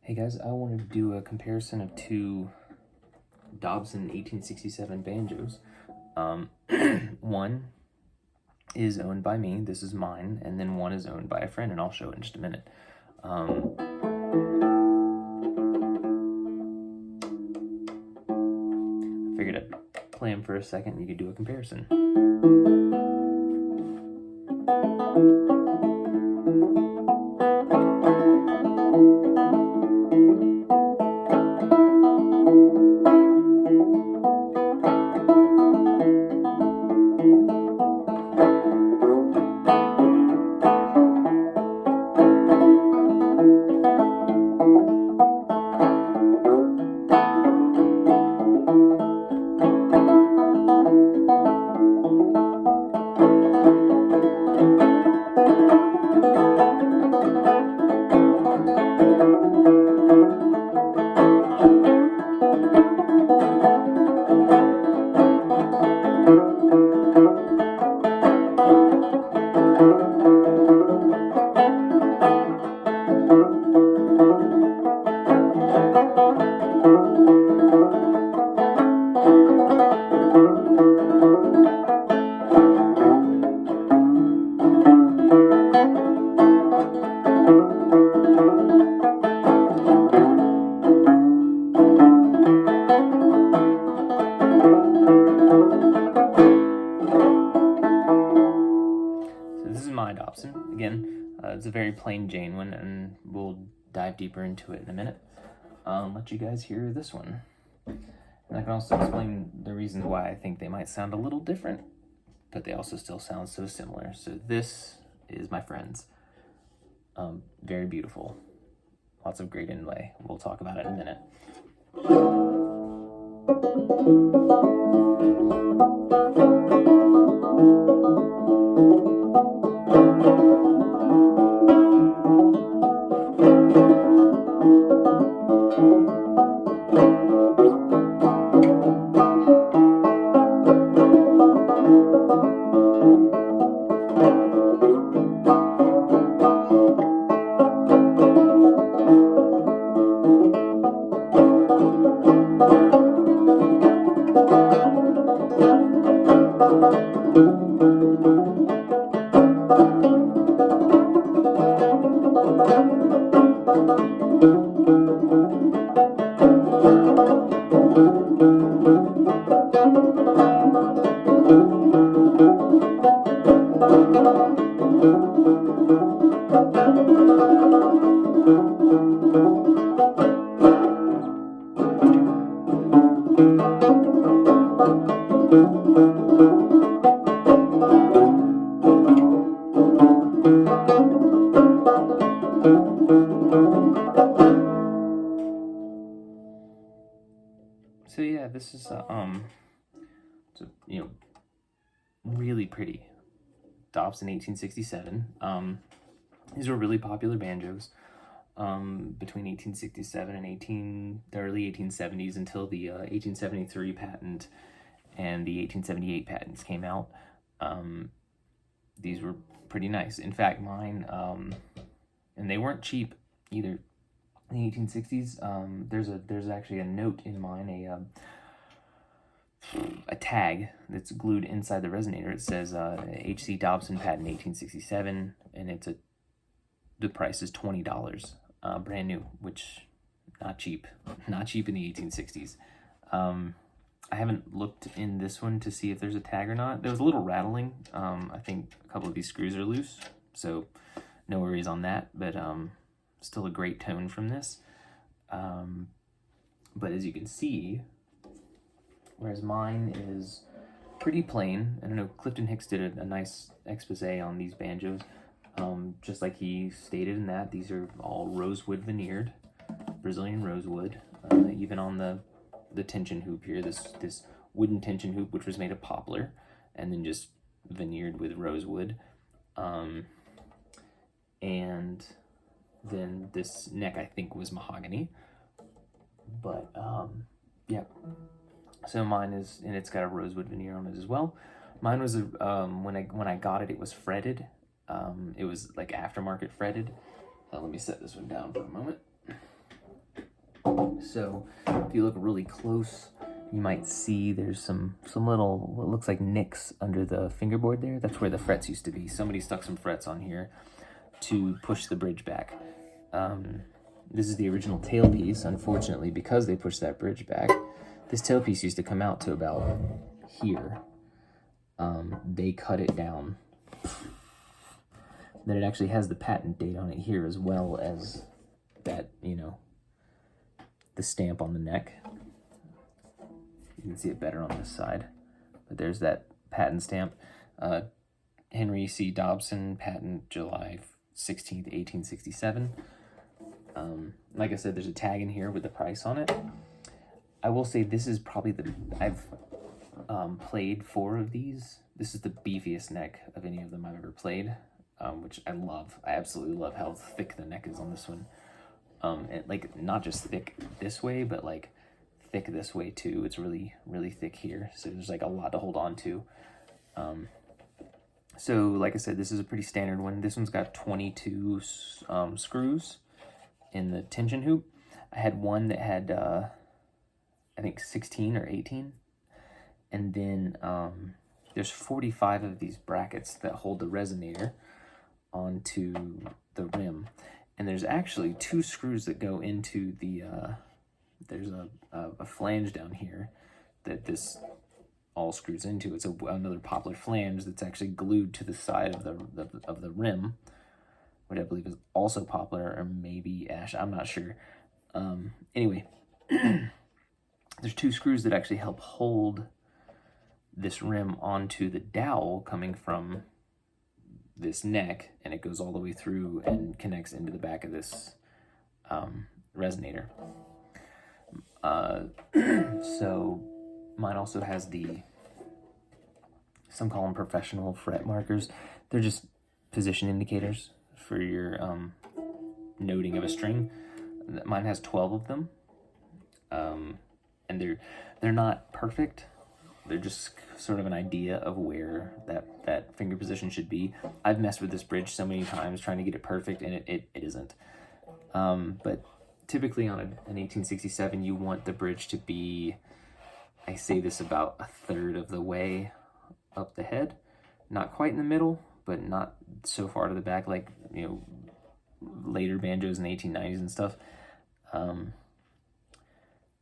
Hey guys, I wanted to do a comparison of two Dobson 1867 banjos. One is owned by me, this is mine, and then one is owned by a friend, and I'll show it in just a minute. I figured I'd play them for a second and you could do a comparison. This is my Dobson. Again, it's a very plain Jane one, and we'll dive deeper into it in a minute. Let you guys hear this one. And I can also explain the reasons why I think they might sound a little different, but they also still sound so similar. So this is my friend's. Very beautiful. Lots of great inlay. We'll talk about it in a minute. So yeah, this is really pretty Dobson 1867. These were really popular banjos between 1867 and the early 1870s until the 1873 patent and the 1878 patents came out. These were pretty nice. In fact, mine, and they weren't cheap either. In the 1860s, there's actually a note in mine, a tag that's glued inside the resonator. It says H.C. Dobson patent 1867, and the price is $20, brand new, which not cheap in the 1860s. I haven't looked in this one to see if there's a tag or not. There was a little rattling. I think a couple of these screws are loose, so no worries on that, but still a great tone from this. But as you can see, whereas mine is pretty plain, I don't know, Clifton Hicks did a nice expose on these banjos, just like he stated in that these are all rosewood veneered, Brazilian rosewood, even on the tension hoop here, this wooden tension hoop, which was made of poplar, and then just veneered with rosewood. And then this neck, I think, was mahogany. But, yeah. So mine is, and it's got a rosewood veneer on it as well. Mine was, when I got it, it was fretted. It was like aftermarket fretted. Let me set this one down for a moment. So if you look really close, you might see there's some little, what looks like nicks under the fingerboard there. That's where the frets used to be. Somebody stuck some frets on here to push the bridge back. This is the original tailpiece. Unfortunately, because they pushed that bridge back, this tailpiece used to come out to about here. They cut it down. Then it actually has the patent date on it here, as well as that, you know, the stamp on the neck. You can see it better on this side, but there's that patent stamp. Henry C. Dobson, patent July 16th, 1867. Like I said, there's a tag in here with the price on it. I will say this is probably I've played 4 of these. This is the beefiest neck of any of them I've ever played, which I love. I absolutely love how thick the neck is on this one. And like, not just thick this way, but like thick this way too. It's really, really thick here. So there's like a lot to hold on to. So like I said, this is a pretty standard one. This one's got 22 screws in the tension hoop. I had one that had, I think 16 or 18. And then there's 45 of these brackets that hold the resonator onto the rim. And there's actually 2 screws that go into the, there's a flange down here that this all screws into. It's another poplar flange that's actually glued to the side of the rim, which I believe is also poplar or maybe ash. I'm not sure. Anyway, there's 2 screws that actually help hold this rim onto the dowel coming from this neck, and it goes all the way through and connects into the back of this resonator. So mine also has some call them professional fret markers. They're just position indicators for your noting of a string. Mine has 12 of them, and they're not perfect. They're just sort of an idea of where that finger position should be. I've messed with this bridge so many times trying to get it perfect, and it isn't. But typically on an 1867, you want the bridge to be, I say this, about 1/3 of the way up the head. Not quite in the middle, but not so far to the back like, you know, later banjos in the 1890s and stuff.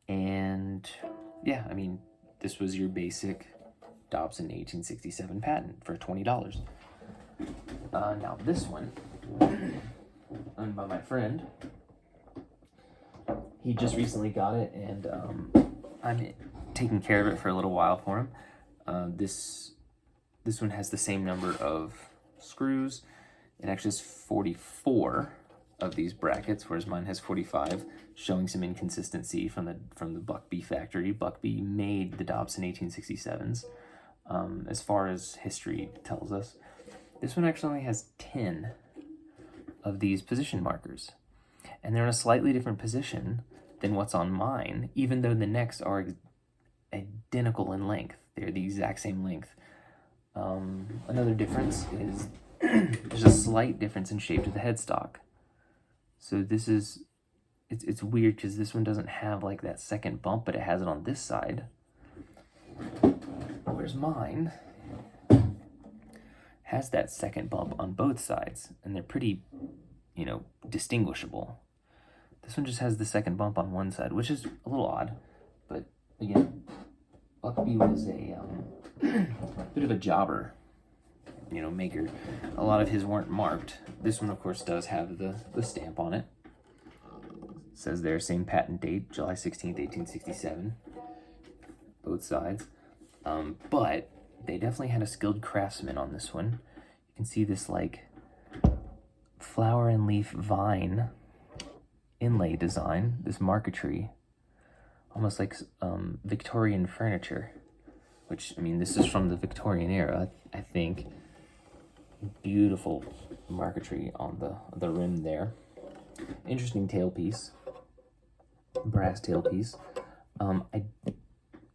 And yeah, I mean, this was your basic Dobson 1867 patent for $20. Now this one, owned by my friend, he just recently got it, and I'm taking care of it for a little while for him. This one has the same number of screws. It actually has 44 of these brackets, whereas mine has 45, showing some inconsistency from the Buckbee factory. Buckbee made the Dobson 1867s, as far as history tells us. This one actually only has 10 of these position markers, and they're in a slightly different position than what's on mine, even though the necks are identical in length. They're the exact same length. Another difference is there's a slight difference in shape to the headstock. So this is, it's weird because this one doesn't have like that second bump, but it has it on this side. Whereas mine has that second bump on both sides, and they're pretty, you know, distinguishable. This one just has the second bump on one side, which is a little odd, but again, Buckbee was a bit of a jobber, you know, maker. A lot of his weren't marked. This one, of course, does have the stamp on it. It says there, same patent date, July 16th, 1867. Both sides. But they definitely had a skilled craftsman on this one. You can see this, like, flower and leaf vine inlay design, this marquetry, almost like Victorian furniture, which, I mean, this is from the Victorian era, I think. Beautiful marquetry on the rim there. Interesting tailpiece, brass tailpiece. I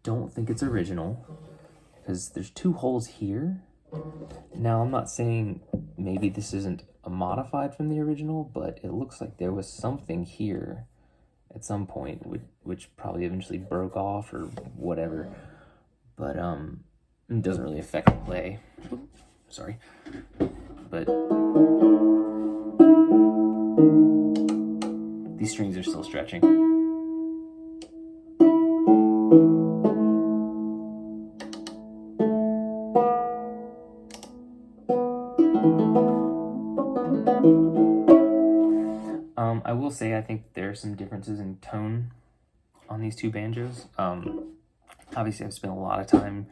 don't think it's original because there's 2 holes here. Now, I'm not saying maybe this isn't a modified from the original, but it looks like there was something here at some point, which probably eventually broke off or whatever. But it doesn't really affect the play. Sorry, but these strings are still stretching. I will say I think there are some differences in tone on these two banjos. Obviously, I've spent a lot of time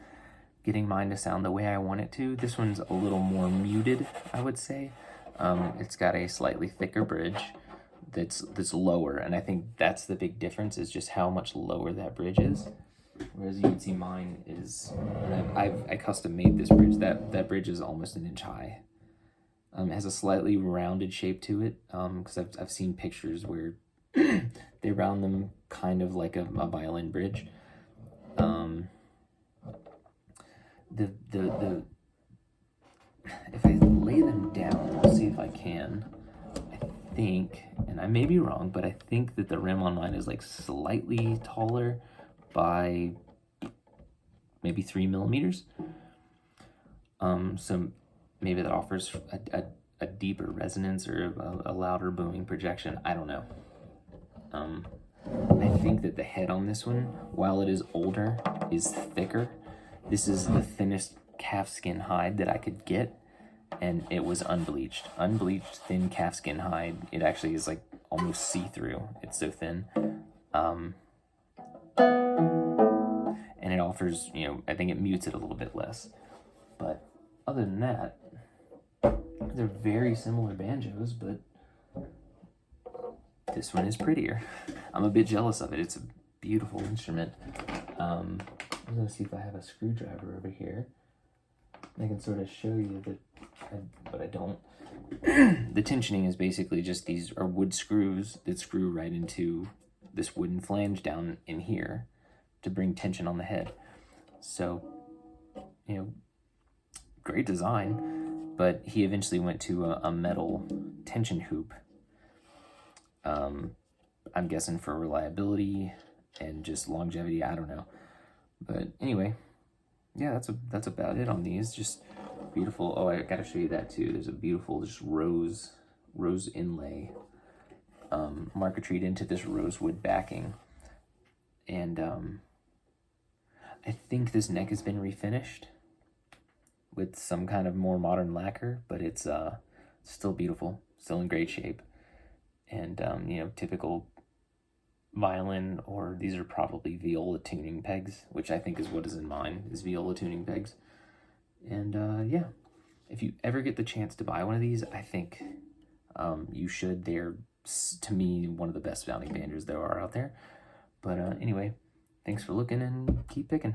getting mine to sound the way I want it to. This one's a little more muted, I would say. It's got a slightly thicker bridge that's lower, and I think that's the big difference, is just how much lower that bridge is. Whereas you can see mine is, and I custom made this bridge. That bridge is almost an inch high. It has a slightly rounded shape to it, because I've seen pictures where they round them kind of like a violin bridge. If I lay them down, I'll see if I can. I think, and I may be wrong, but I think that the rim on mine is like slightly taller by maybe 3 millimeters. So maybe that offers a deeper resonance or a louder booming projection. I don't know. I think that the head on this one, while it is older, is thicker. This is the thinnest calfskin hide that I could get, and it was unbleached. Unbleached, thin calfskin hide. It actually is like almost see-through. It's so thin. And it offers, I think it mutes it a little bit less. But other than that, they're very similar banjos, but this one is prettier. I'm a bit jealous of it. It's a beautiful instrument. I'm going to see if I have a screwdriver over here. I can sort of show you but I don't. The tensioning is basically just these are wood screws that screw right into this wooden flange down in here to bring tension on the head. So, great design, but he eventually went to a metal tension hoop. I'm guessing for reliability and just longevity, I don't know. But anyway, yeah, that's about it on these. Just beautiful. Oh, I gotta show you that too. There's a beautiful just rose inlay, marquetry into this rosewood backing. And I think this neck has been refinished with some kind of more modern lacquer, but it's still beautiful, still in great shape. And typical violin, or these are probably viola tuning pegs, which I think is what is in mine, is viola tuning pegs. And yeah, if you ever get the chance to buy one of these, I think you should. They're, to me, one of the best sounding banjos there are out there. But anyway, thanks for looking, and keep picking.